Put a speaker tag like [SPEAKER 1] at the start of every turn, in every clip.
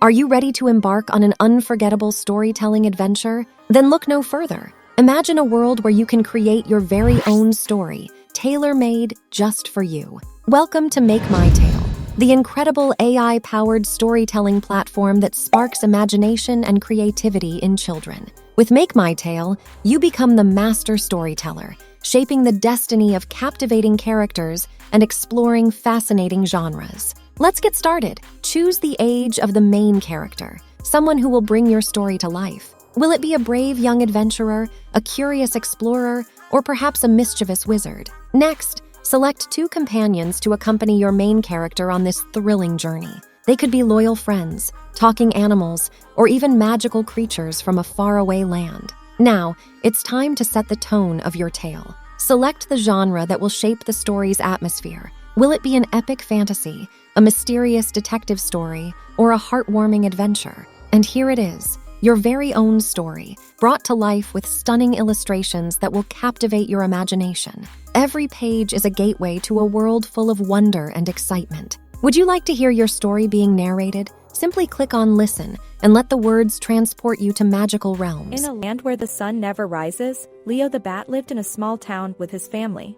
[SPEAKER 1] Are you ready to embark on an unforgettable storytelling adventure? Then look no further. Imagine a world where you can create your very own story, tailor-made just for you. Welcome to Make My Tale, the incredible AI-powered storytelling platform that sparks imagination and creativity in children. With Make My Tale, you become the master storyteller, shaping the destiny of captivating characters and exploring fascinating genres. Let's get started. Choose the age of the main character, someone who will bring your story to life. Will it be a brave young adventurer, a curious explorer, or perhaps a mischievous wizard? Next, select 2 companions to accompany your main character on this thrilling journey. They could be loyal friends, talking animals, or even magical creatures from a faraway land. Now, it's time to set the tone of your tale. Select the genre that will shape the story's atmosphere. Will it be an epic fantasy, a mysterious detective story, or a heartwarming adventure? And here it is, your very own story, brought to life with stunning illustrations that will captivate your imagination. Every page is a gateway to a world full of wonder and excitement. Would you like to hear your story being narrated? Simply click on Listen and let the words transport you to magical realms.
[SPEAKER 2] In a land where the sun never rises, Leo the bat lived in a small town with his family.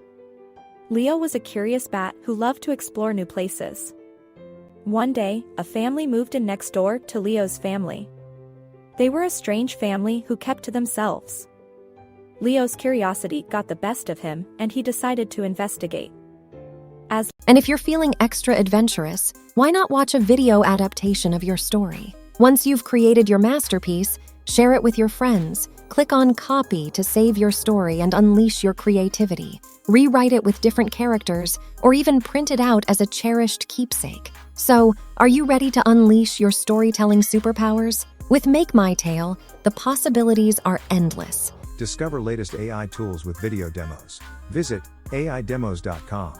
[SPEAKER 2] Leo was a curious bat who loved to explore new places. One day, a family moved in next door to Leo's family. They were a strange family who kept to themselves. Leo's curiosity got the best of him, and he decided to investigate.
[SPEAKER 1] And if you're feeling extra adventurous, why not watch a video adaptation of your story? Once you've created your masterpiece, share it with your friends. Click on Copy to save your story and unleash your creativity. Rewrite it with different characters, or even print it out as a cherished keepsake. So, are you ready to unleash your storytelling superpowers? With Make My Tale, the possibilities are endless.
[SPEAKER 3] Discover latest AI tools with video demos. Visit AIdemos.com.